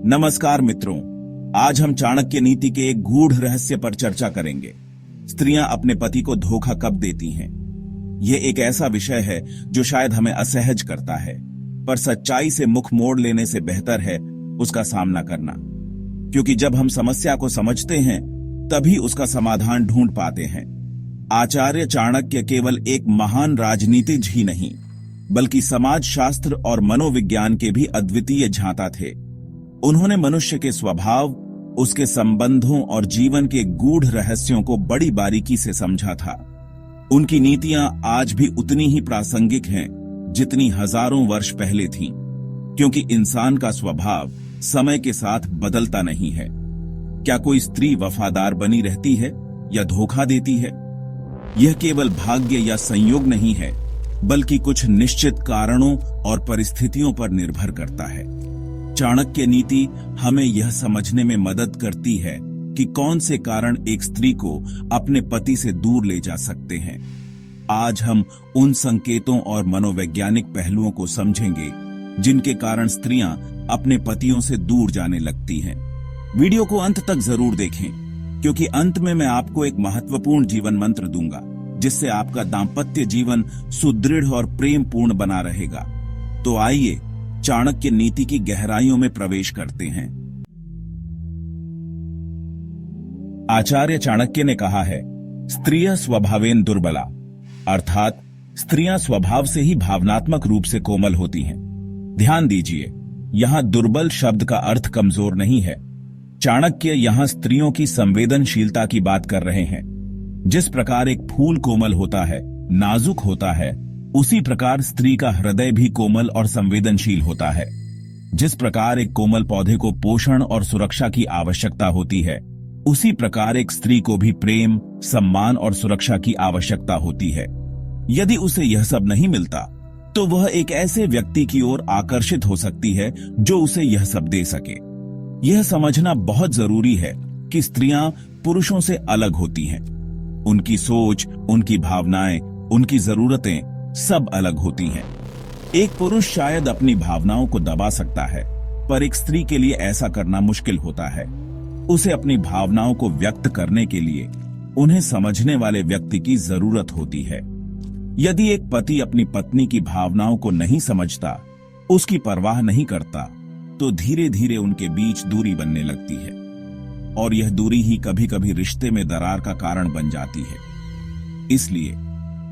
नमस्कार मित्रों, आज हम चाणक्य नीति के एक गूढ़ रहस्य पर चर्चा करेंगे। स्त्रियां अपने पति को धोखा कब देती हैं? यह एक ऐसा विषय है जो शायद हमें असहज करता है, पर सच्चाई से मुख मोड़ लेने से बेहतर है उसका सामना करना, क्योंकि जब हम समस्या को समझते हैं तभी उसका समाधान ढूंढ पाते हैं। आचार्य चाणक्य केवल एक महान राजनीतिज्ञ ही नहीं, बल्कि समाजशास्त्र और मनोविज्ञान के भी अद्वितीय झांता थे। उन्होंने मनुष्य के स्वभाव, उसके संबंधों और जीवन के गूढ़ रहस्यों को बड़ी बारीकी से समझा था। उनकी नीतियां आज भी उतनी ही प्रासंगिक हैं जितनी हजारों वर्ष पहले थीं, क्योंकि इंसान का स्वभाव समय के साथ बदलता नहीं है। क्या कोई स्त्री वफादार बनी रहती है या धोखा देती है? यह केवल भाग्य या संयोग नहीं है, बल्कि कुछ निश्चित कारणों और परिस्थितियों पर निर्भर करता है। चाणक्य नीति हमें यह समझने में मदद करती है कि कौन से कारण एक स्त्री को अपने पति से दूर ले जा सकते हैं। आज हम उन संकेतों और मनोवैज्ञानिक पहलुओं को समझेंगे जिनके कारण स्त्रियां अपने पतियों से दूर जाने लगती हैं। वीडियो को अंत तक जरूर देखें, क्योंकि अंत में मैं आपको एक महत्वपूर्ण जीवन मंत्र दूंगा जिससे आपका दाम्पत्य जीवन सुदृढ़ और प्रेम पूर्ण बना रहेगा। तो आइए चाणक्य नीति की गहराइयों में प्रवेश करते हैं। आचार्य चाणक्य ने कहा है, स्त्रियः स्वभावेन दुर्बला, अर्थात स्त्रियां स्वभाव से ही भावनात्मक रूप से कोमल होती हैं। ध्यान दीजिए, यहां दुर्बल शब्द का अर्थ कमजोर नहीं है। चाणक्य यहां स्त्रियों की संवेदनशीलता की बात कर रहे हैं। जिस प्रकार एक फूल कोमल होता है, नाजुक होता है, उसी प्रकार स्त्री का हृदय भी कोमल और संवेदनशील होता है। जिस प्रकार एक कोमल पौधे को पोषण और सुरक्षा की आवश्यकता होती है, उसी प्रकार एक स्त्री को भी प्रेम, सम्मान और सुरक्षा की आवश्यकता होती है। यदि उसे यह सब नहीं मिलता, तो वह एक ऐसे व्यक्ति की ओर आकर्षित हो सकती है जो उसे यह सब दे सके। यह समझना बहुत जरूरी है कि स्त्रियां पुरुषों से अलग होती हैं। उनकी सोच, उनकी भावनाएं, उनकी जरूरतें सब अलग होती हैं। एक पुरुष शायद अपनी भावनाओं को दबा सकता है, पर एक स्त्री के लिए ऐसा करना मुश्किल होता है। उसे अपनी भावनाओं को व्यक्त करने के लिए उन्हें समझने वाले व्यक्ति की जरूरत होती है। यदि एक पति अपनी पत्नी की भावनाओं को नहीं समझता, उसकी परवाह नहीं करता, तो धीरे धीरे उनके बीच दूरी बनने लगती है, और यह दूरी ही कभी कभी रिश्ते में दरार का कारण बन जाती है। इसलिए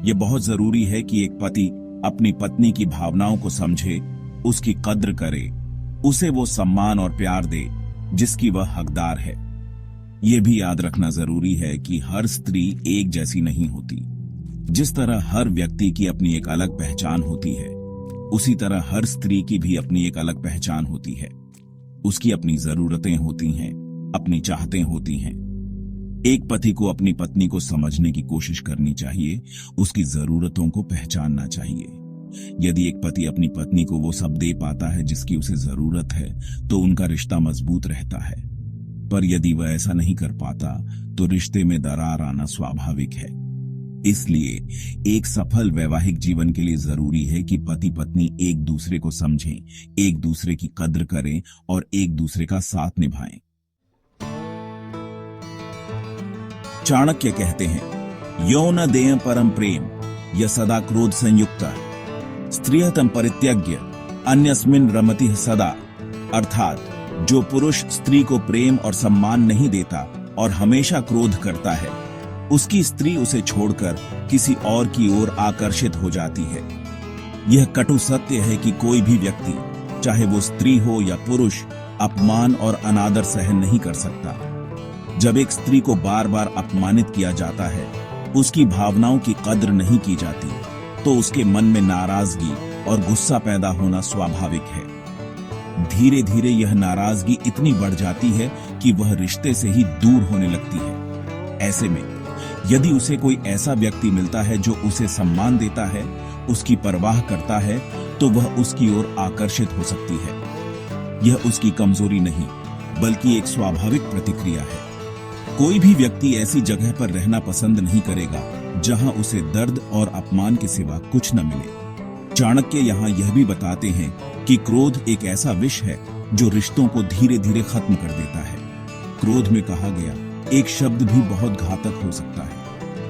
यह बहुत जरूरी है कि एक पति अपनी पत्नी की भावनाओं को समझे, उसकी कद्र करे, उसे वो सम्मान और प्यार दे जिसकी वह हकदार है। यह भी याद रखना जरूरी है कि हर स्त्री एक जैसी नहीं होती। जिस तरह हर व्यक्ति की अपनी एक अलग पहचान होती है, उसी तरह हर स्त्री की भी अपनी एक अलग पहचान होती है। उसकी अपनी जरूरतें होती हैं, अपनी चाहतें होती हैं। एक पति को अपनी पत्नी को समझने की कोशिश करनी चाहिए, उसकी जरूरतों को पहचानना चाहिए। यदि एक पति अपनी पत्नी को वो सब दे पाता है जिसकी उसे जरूरत है, तो उनका रिश्ता मजबूत रहता है। पर यदि वह ऐसा नहीं कर पाता, तो रिश्ते में दरार आना स्वाभाविक है। इसलिए एक सफल वैवाहिक जीवन के लिए जरूरी है कि पति पत्नी एक दूसरे को समझें, एक दूसरे की कद्र करें और एक दूसरे का साथ निभाएं। चाणक्य कहते हैं, यो न देय परम प्रेम य सदा क्रोध संयुक्ता स्त्रियः तं परित्यज्य अन्यस्मिन रमति सदा। अर्थात जो पुरुष स्त्री को प्रेम और सम्मान नहीं देता और हमेशा क्रोध करता है, उसकी स्त्री उसे छोड़कर किसी और की ओर आकर्षित हो जाती है। यह कटु सत्य है कि कोई भी व्यक्ति, चाहे वो स्त्री हो या पुरुष, अपमान और अनादर सहन नहीं कर सकता। जब एक स्त्री को बार बार अपमानित किया जाता है, उसकी भावनाओं की कद्र नहीं की जाती, तो उसके मन में नाराजगी और गुस्सा पैदा होना स्वाभाविक है। धीरे धीरे यह नाराजगी इतनी बढ़ जाती है कि वह रिश्ते से ही दूर होने लगती है। ऐसे में यदि उसे कोई ऐसा व्यक्ति मिलता है जो उसे सम्मान देता है, उसकी परवाह करता है, तो वह उसकी ओर आकर्षित हो सकती है। यह उसकी कमजोरी नहीं, बल्कि एक स्वाभाविक प्रतिक्रिया है। कोई भी व्यक्ति ऐसी जगह पर रहना पसंद नहीं करेगा जहां उसे दर्द और अपमान के सिवा कुछ न मिले। चाणक्य यहाँ यह भी बताते हैं कि क्रोध एक ऐसा विष है जो रिश्तों को धीरे धीरे खत्म कर देता है। क्रोध में कहा गया एक शब्द भी बहुत घातक हो सकता है।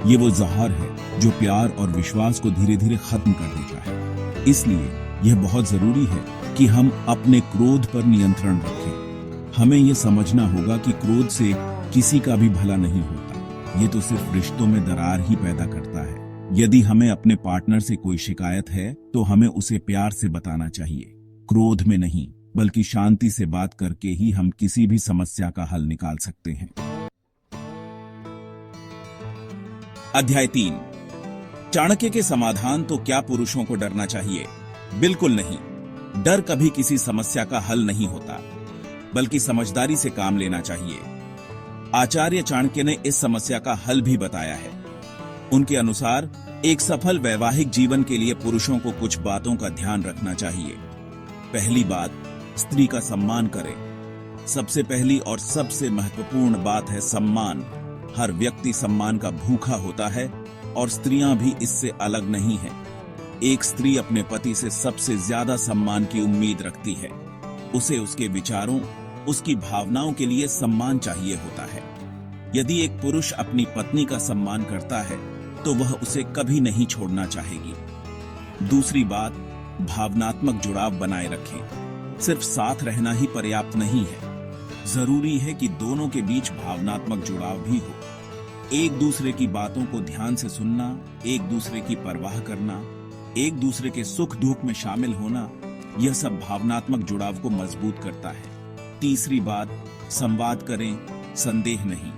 ये वो जहर है जो प्यार और विश्वास को धीरे धीरे खत्म कर देता है। इसलिए यह बहुत जरूरी है कि हम अपने क्रोध पर नियंत्रण रखें। हमें यह समझना होगा कि क्रोध से किसी का भी भला नहीं होता। ये तो सिर्फ रिश्तों में दरार ही पैदा करता है। यदि हमें अपने पार्टनर से कोई शिकायत है तो हमें उसे प्यार से बताना चाहिए, क्रोध में नहीं, बल्कि शांति से बात करके ही हम किसी भी समस्या का हल निकाल सकते हैं। अध्याय 3। चाणक्य के समाधान। तो क्या पुरुषों को डरना चाहिए? बिल्कुल नहीं। डर कभी किसी समस्या का हल नहीं होता, बल्कि समझदारी से काम लेना चाहिए। आचार्य चाणक्य ने इस समस्या का हल भी बताया है। उनके अनुसार एक सफल वैवाहिक जीवन के लिए पुरुषों को कुछ बातों का ध्यान रखना चाहिए। पहली बात, स्त्री का सम्मान करें। सबसे पहली और सबसे महत्वपूर्ण बात है सम्मान। हर व्यक्ति सम्मान का भूखा होता है और स्त्रियां भी इससे अलग नहीं है। एक स्त्री अपने पति से सबसे ज्यादा सम्मान की उम्मीद रखती है। उसे उसके विचारों, उसकी भावनाओं के लिए सम्मान चाहिए होता है। यदि एक पुरुष अपनी पत्नी का सम्मान करता है तो वह उसे कभी नहीं छोड़ना चाहेगी। दूसरी बात, भावनात्मक जुड़ाव बनाए रखें। सिर्फ साथ रहना ही पर्याप्त नहीं है, जरूरी है कि दोनों के बीच भावनात्मक जुड़ाव भी हो। एक दूसरे की बातों को ध्यान से सुनना, एक दूसरे की परवाह करना, एक दूसरे के सुख दुख में शामिल होना, यह सब भावनात्मक जुड़ाव को मजबूत करता है। तीसरी बात, संवाद करें, संदेह नहीं।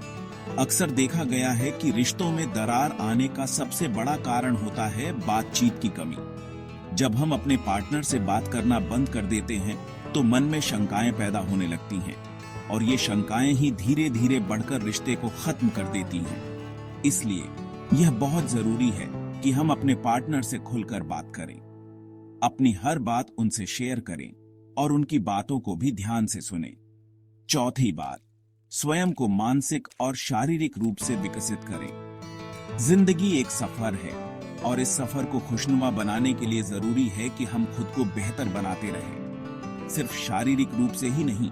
अक्सर देखा गया है कि रिश्तों में दरार आने का सबसे बड़ा कारण होता है बातचीत की कमी। जब हम अपने पार्टनर से बात करना बंद कर देते हैं तो मन में शंकाएं पैदा होने लगती हैं और ये शंकाएं ही धीरे धीरे बढ़कर रिश्ते को खत्म कर देती हैं। इसलिए यह बहुत जरूरी है कि हम अपने पार्टनर से खुलकर बात करें, अपनी हर बात उनसे शेयर करें और उनकी बातों को भी ध्यान से सुनें। चौथी बात, स्वयं को मानसिक और शारीरिक रूप से विकसित करें। जिंदगी एक सफर है और इस सफर को खुशनुमा बनाने के लिए जरूरी है कि हम खुद को बेहतर बनाते रहें। सिर्फ शारीरिक रूप से ही नहीं,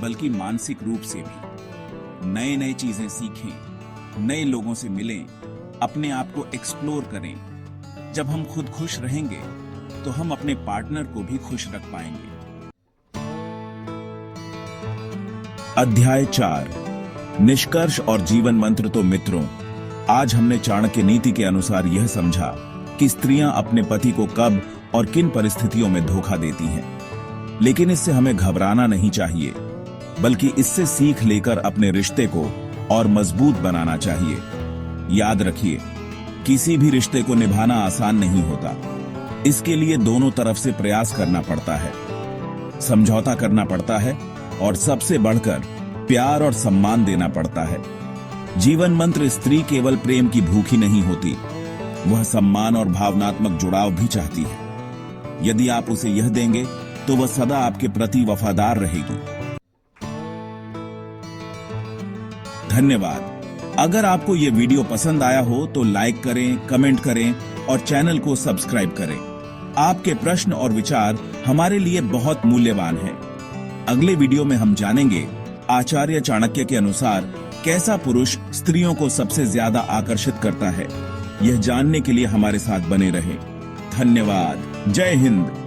बल्कि मानसिक रूप से भी। नए नए चीजें सीखें, नए लोगों से मिलें, अपने आप को एक्सप्लोर करें। जब हम खुद खुश रहेंगे तो हम अपने पार्टनर को भी खुश रख पाएंगे। अध्याय 4। निष्कर्ष और जीवन मंत्र। तो मित्रों, आज हमने चाणक्य नीति के अनुसार यह समझा कि स्त्रियां अपने पति को कब और किन परिस्थितियों में धोखा देती हैं। लेकिन इससे हमें घबराना नहीं चाहिए, बल्कि इससे सीख लेकर अपने रिश्ते को और मजबूत बनाना चाहिए। याद रखिए, किसी भी रिश्ते को निभाना आसान नहीं होता। इसके लिए दोनों तरफ से प्रयास करना पड़ता है, समझौता करना पड़ता है और सबसे बढ़कर प्यार और सम्मान देना पड़ता है। जीवन मंत्र, स्त्री केवल प्रेम की भूखी नहीं होती, वह सम्मान और भावनात्मक जुड़ाव भी चाहती है। यदि आप उसे यह देंगे तो वह सदा आपके प्रति वफादार रहेगी। धन्यवाद। अगर आपको यह वीडियो पसंद आया हो तो लाइक करें, कमेंट करें और चैनल को सब्सक्राइब करें। आपके प्रश्न और विचार हमारे लिए बहुत मूल्यवान हैं। अगले वीडियो में हम जानेंगे आचार्य चाणक्य के अनुसार कैसा पुरुष स्त्रियों को सबसे ज्यादा आकर्षित करता है। यह जानने के लिए हमारे साथ बने रहें। धन्यवाद। जय हिंद।